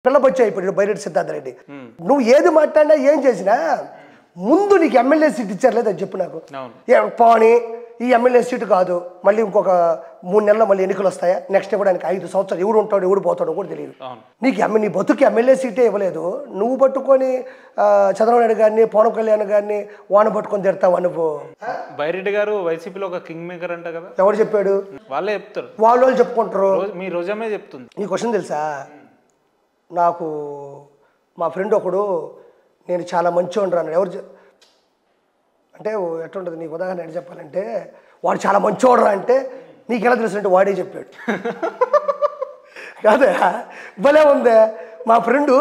పిల్లబొచ్చి అయిపోయాడు బైరెడ్డి సిద్ధార్థ రెడ్డి. నువ్వు ఏది మాట్లాడినా ఏం చేసినా ముందు నీకు ఎమ్మెల్యే సీట్ ఇచ్చారు లేదని చెప్పు నాకు. పోనీ ఈ ఎమ్మెల్యే సీటు కాదు, మళ్ళీ ఇంకొక 3 నెలల్లో మళ్ళీ ఎన్నికలు వస్తాయా, నెక్స్ట్ ఇవ్వడానికి 5 సంవత్సరాలు ఎవడు ఉంటాడు ఎవడు పోతాడో కూడా తెలియదు. నీ బతుకి ఎమ్మెల్యే సీటే ఇవ్వలేదు, నువ్వు పట్టుకొని చంద్రబాబు నాయుడు గారిని పవన్ కళ్యాణ్ గారిని వాన పట్టుకొని తిడతావా నువ్వు? బైరెడ్డి గారు వైసీపీలో ఒక కింగ్ మేకర్ అంట కదా, ఎవరు చెప్పాడు? వాళ్ళే చెప్తారు, వాళ్ళు చెప్పుకుంటారు. మీ రోజమే చెప్తుంది. నీ క్వశ్చన్ తెలుసా, నాకు మా ఫ్రెండ్ ఒకడు నేను చాలా మంచివాడు అన్నాడు. ఎవరు అంటే ఎట్లుంటుంది నీకు ఉదాహరణ ఎట్లా చెప్పాలంటే, వాడు చాలా మంచివాడు అంటే నీకు ఎలా తెలుసు అంటే వాడే చెప్పాడు. కాదా భలే ఉందే. మా ఫ్రెండు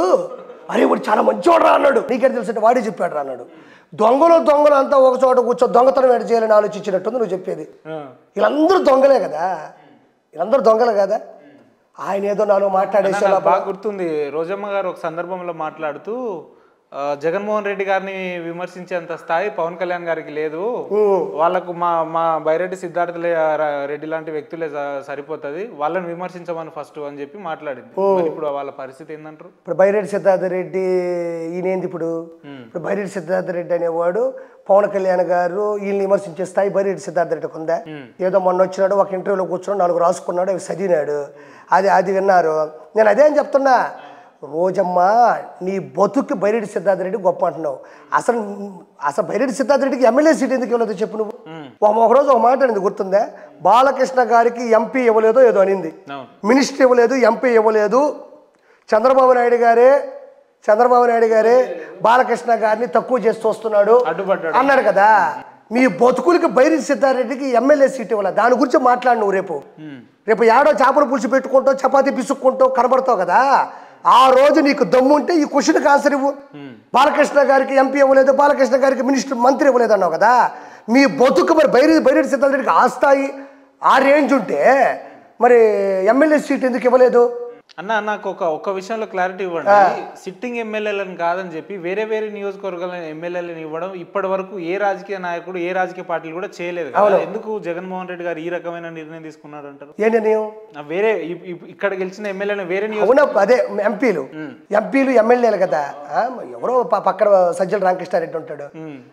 అరే వాడు చాలా మంచివాడు అన్నాడు, నీకెలా తెలుసు అంటే వాడే చెప్పాడు రా అన్నాడు. దొంగలు అంతా ఒక చోట కూర్చో దొంగతనం ఎడ చేయాలని ఆలోచించినట్టుంది నువ్వు చెప్పేది. వీళ్ళందరూ దొంగలే కదా, వీళ్ళందరూ దొంగలే కదా. ఆయన ఏదో నాలో మాట్లాడేసి బాగా గుర్తుంది. రోజమ్మ గారు ఒక సందర్భంలో మాట్లాడుతూ జగన్మోహన్ రెడ్డి గారిని విమర్శించేంత స్థాయి పవన్ కళ్యాణ్ గారికి లేదు, వాళ్ళకు మా బైరెడ్డి సిద్ధార్థ రెడ్డి లాంటి వ్యక్తులే సరిపోతుంది, వాళ్ళని విమర్శించమని ఫస్ట్ అని చెప్పి మాట్లాడింది. ఇప్పుడు వాళ్ళ పరిస్థితి ఏంటంటారు? ఇప్పుడు బైరెడ్డి సిద్ధార్థ రెడ్డి ఈయనేంది ఇప్పుడు బైరెడ్డి సిద్ధార్థ రెడ్డి అనేవాడు పవన్ కళ్యాణ్ గారు వీళ్ళని విమర్శించే స్థాయి బైరెడ్డి సిద్ధార్థ రెడ్డికి ఉందా? ఏదో మొన్న వచ్చినాడు ఒక ఇంటర్వ్యూలో కూర్చున్నాడు, 4 రాసుకున్నాడు, అవి చదివినాడు, అది విన్నారు. నేను అదే అని చెప్తున్నా, రోజమ్మ నీ బతుక్కి బైరెడ్డి సిద్ధార్థ రెడ్డి గొప్ప అంటున్నావు. అసలు బైరెడ్డి సిద్ధార్థ రెడ్డికి ఎమ్మెల్యే సీట్ ఎందుకు ఇవ్వలేదు చెప్పు నువ్వు? ఒకరోజు ఒక మాట అనేది గుర్తుందా, బాలకృష్ణ గారికి ఎంపీ ఇవ్వలేదో ఏదో అనింది, మినిస్టర్ ఇవ్వలేదు, ఎంపీ ఇవ్వలేదు, చంద్రబాబు నాయుడు గారే బాలకృష్ణ గారిని తక్కువ చేసి చూస్తున్నాడు అన్నాడు కదా. మీ బతుకులకి బైరెడ్డి సిద్ధార్థ రెడ్డికి ఎమ్మెల్యే సీట్ ఇవ్వాలి, దాని గురించి మాట్లాడు నువ్వు. రేపు ఏడో చేపల పులుసు పెట్టుకుంటావు, చపాతీ పిసుక్కుంటావు, కనబడతావు కదా. ఆ రోజు నీకు దమ్ము ఉంటే ఈ క్వశ్చన్కి ఆన్సర్ ఇవ్వు. బాలకృష్ణ గారికి ఎంపీ ఇవ్వలేదు, బాలకృష్ణ గారికి మినిస్టర్ మంత్రి ఇవ్వలేదు అన్నావు కదా. మీ బతుకు మరి బైరెడ్డి సిద్ధార్థ రెడ్డికి ఆస్తాయి ఆ రేంజ్ ఉంటే మరి ఎమ్మెల్యే సీట్ ఎందుకు ఇవ్వలేదు? అన్న నాకు ఒక విషయంలో క్లారిటీ ఇవ్వండి. సిట్టింగ్ ఎమ్మెల్యేలను కాదని చెప్పి వేరే నియోజకవర్గాల ఎమ్మెల్యేలను ఇవ్వడం ఇప్పటి వరకు ఏ రాజకీయ నాయకుడు ఏ రాజకీయ పార్టీలు కూడా చేయలేదు కదా. ఎందుకు జగన్మోహన్ రెడ్డి గారు ఈ రకమైన నిర్ణయం తీసుకున్నారు అంటారు? ఏ నిర్ణయం? వేరే ఇక్కడ గెలిచిన ఎమ్మెల్యేలను వేరే అదే ఎంపీలు ఎమ్మెల్యేలు కదా. ఎవరో పక్కన సజ్జల రామకృష్ణారెడ్డి ఉంటాడు,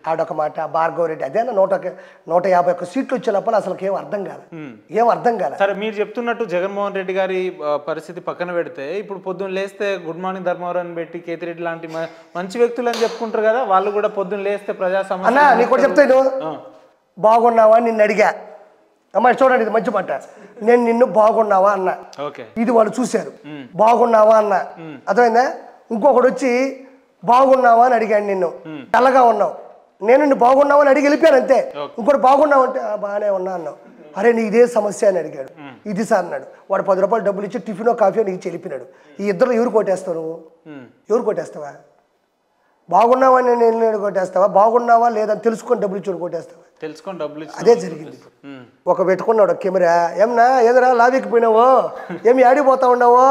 ఆడొక మాట, భార్గవ రెడ్డి అదే 151 సీట్లు వచ్చినప్పుడు అసలు ఏం అర్థం కాదు. సరే మీరు చెప్తున్నట్టు జగన్మోహన్ రెడ్డి గారి పరిస్థితి పక్కన పెడితే ఇప్పుడు పొద్దున్న లేస్తే గుడ్ మార్నింగ్ ధర్మవరం పెట్టి కేతిరెడ్డి లాంటి మంచి వ్యక్తులు అని చెప్పుకుంటారు కదా, వాళ్ళు కూడా పొద్దున్న లేస్తే ప్రజా సమస్య. నీకు చెప్తాను, బాగున్నావా నిన్ను అడిగా, అమ్మా చూడండి ఇది మంచి మాట, నేను నిన్ను బాగున్నావా అన్నా, ఇది వాళ్ళు చూశారు, బాగున్నావా అన్నా, అర్థమైందా? ఇంకొకడు వచ్చి బాగున్నావా అని అడిగాడు, నిన్ను తెల్లగా ఉన్నావు, నేను నిన్ను బాగున్నావా అని అడిగి వెళ్ళిపోయాను అంతే. ఇంకోటి బాగున్నావు అంటే బాగానే ఉన్నా అన్నావు, అరే నీ ఇదే సమస్య అని అడిగాడు, ఇది సార్ అన్నాడు, వాడు 10 రూపాయలు డబ్బులు ఇచ్చి టిఫినో కాఫీయో నీకు చెలిపినాడు. ఈ ఇద్దరు ఎవరు కొట్టేస్తావు నువ్వు? ఎవరు కొట్టేస్తావా? బాగున్నావా నేను కొట్టేస్తావా? బాగున్నావా లేదని తెలుసుకొని డబ్బులు ఇచ్చి కొట్టేస్తావా? తెలుసుకొని డబ్బులు అదే జరిగింది. ఒక పెట్టుకున్నాడు కెమెరా, ఏదరా లావెక్కిపోయినావో, ఏమి ఆడిపోతా ఉన్నావో,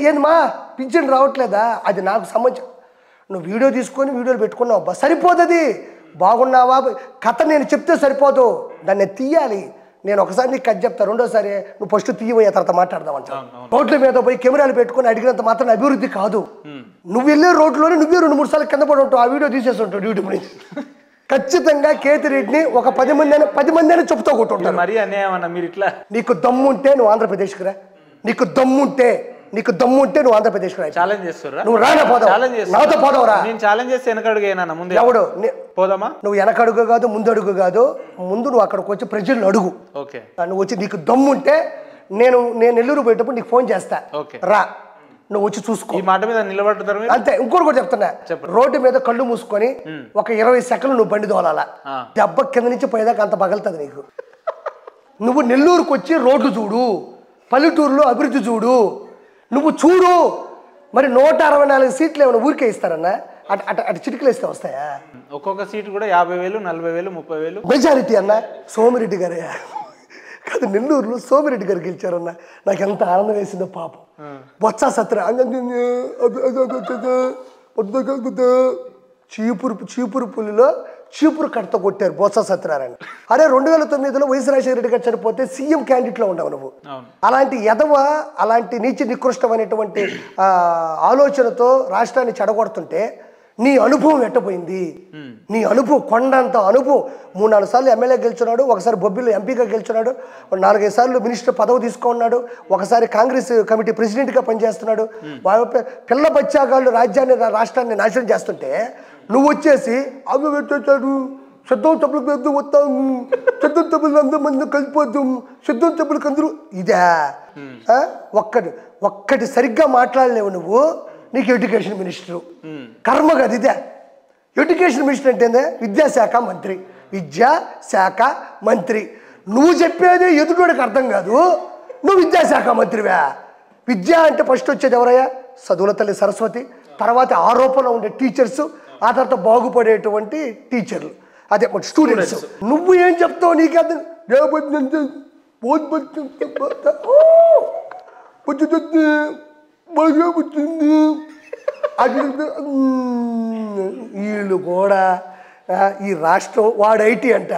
ఏంది మా పింఛన్ రావట్లేదా? అది నాకు సంబంధించి నువ్వు వీడియో తీసుకొని వీడియోలు పెట్టుకున్నావు, అబ్బా సరిపోతుంది. బాగున్నావా కథ నేను చెప్తే సరిపోదు, దాన్ని తీయాలి. నేను ఒకసారి నీకు కథ చెప్తా, రెండోసారి నువ్వు ఫస్ట్ తీయబోయే తర్వాత మాట్లాడదామంట. రోడ్ల మీద పోయి కెమెరాలు పెట్టుకుని అడిగినంత మాత్రం అభివృద్ధి కాదు. నువ్వు వెళ్ళే రోడ్లోనే నువ్వే 2-3 సార్లు కింద పడి ఉంటావు, ఆ వీడియో తీసేసి ఉంటావు యూట్యూబ్ నుంచి. ఖచ్చితంగా కేతిరెడ్డిని ఒక 10 మంది అయినా చెప్తూ కొట్టుంటారు. మరి అన్యాయం మీరు ఇట్లా. నీకు దమ్ముంటే నువ్వు ఆంధ్రప్రదేశ్కి రా, నీకు దమ్ముంటే నువ్వు ఆంధ్రప్రదేశ్కి రా. ఛాలెంజ్ చేస్తురా? నువ్వు రానా పోదావు, నాతో పోదావురా. నేను ఛాలెంజ్ చేస్తే వెనకడుగు ముందు ఎవడు పోదామా? నువ్వు వెనకడుగు కాదు ముందడుగు కాదు, ముందు నువ్వు అక్కడికి వచ్చి ప్రజలను అడుగు. నువ్వు వచ్చి నీకు దమ్ముంటే నేను నెల్లూరు పోయేటప్పుడు నీకు ఫోన్ చేస్తా, రా నువ్వు వచ్చి చూసుకో. ఈ మాట మీద నిలబడతారు అంతే. ఇంకోటి కూడా చెప్తున్నా, రోడ్డు మీద కళ్ళు మూసుకొని ఒక 20 సెకండ్లు నువ్వు బండి దోలాలా, దెబ్బ కింద నుంచి పోయేదాకా అంత పగలుతుంది నీకు. నువ్వు నెల్లూరుకు వచ్చి రోడ్లు చూడు, పల్లెటూరులో అభివృద్ధి చూడు, నువ్వు చూడు. మరి 164 సీట్లు ఏమైనా ఊరికే ఇస్తారన్నా? అటు చిటికలు ఇస్తే వస్తాయా? ఒక్కొక్క సీటు కూడా 50,000, 40,000, 30,000 మెజారిటీ అన్న. సోమిరెడ్డి గారే కాదు, నెల్లూరులో సోమిరెడ్డి గారు గెలిచారన్న, నాకు ఎంత ఆనందం వేసిందో పాపం. బొత్స సత్ర చీపురు పులిలో చీపురు కట్టతో కొట్టారు బొత్స సత్యనారాయణ. అరే 2009లో వైఎస్ రాజశేఖర రెడ్డి గారు చనిపోతే సీఎం క్యాండిడేట్లో ఉండవు నువ్వు. అలాంటి ఎదవ, అలాంటి నీచ నికృష్టమైనటువంటి ఆలోచనతో రాష్ట్రాన్ని చెడగొడుతుంటే నీ అనుభవం ఎట్టపోయింది? నీ అనుభవం, కొండంత అనుభవం. 3-4 సార్లు ఎమ్మెల్యే గెలుచున్నాడు, ఒకసారి బొబ్బిలో ఎంపీగా గెలుచున్నాడు, 4-5 సార్లు మినిస్టర్ పదవి తీసుకున్నాడు, ఒకసారి కాంగ్రెస్ కమిటీ ప్రెసిడెంట్గా పనిచేస్తున్నాడు. పిల్ల బచ్చాగాళ్ళు రాష్ట్రాన్ని నాశనం చేస్తుంటే నువ్వు వచ్చేసి అవి పెట్టేశాడు, సిద్ధం సభలకు అందరూ వస్తాము, సిద్ధం సభలు అందరూ మంది కలిసిపోతాం, సిద్ధం సభలకు అందరూ ఇదే. ఒక్కటి సరిగ్గా మాట్లాడలేవు నువ్వు. నీకు ఎడ్యుకేషన్ మినిస్టరు కర్మ కదా ఇదే. ఎడ్యుకేషన్ మినిస్టర్ అంటే విద్యాశాఖ మంత్రి, విద్యాశాఖ మంత్రి. నువ్వు చెప్పేది ఎదుటోడికి అర్థం కాదు, నువ్వు విద్యాశాఖ మంత్రివే. విద్య అంటే ఫస్ట్ వచ్చేది ఎవరయ్యా? చదువుల తల్లి సరస్వతి, తర్వాత ఆరోపణ ఉండే టీచర్స్, ఆ తర్వాత బాగుపడేటువంటి టీచర్లు, అదే స్టూడెంట్స్. నువ్వు ఏం చెప్తావు? నీకు అర్థం వీళ్ళు కూడా ఈ రాష్ట్రం. వాడు ఐటీ అంట.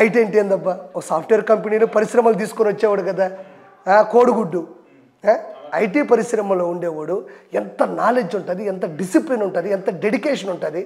ఐటీ అంటే ఏందబ్బా? ఒక సాఫ్ట్వేర్ కంపెనీలో పరిశ్రమలు తీసుకొని వచ్చేవాడు కదా, కోడిగుడ్డు. ఐటీ పరిశ్రమలో ఉండేవాడు ఎంత నాలెడ్జ్ ఉంటుంది, ఎంత డిసిప్లిన్ ఉంటుంది, ఎంత డెడికేషన్ ఉంటుంది.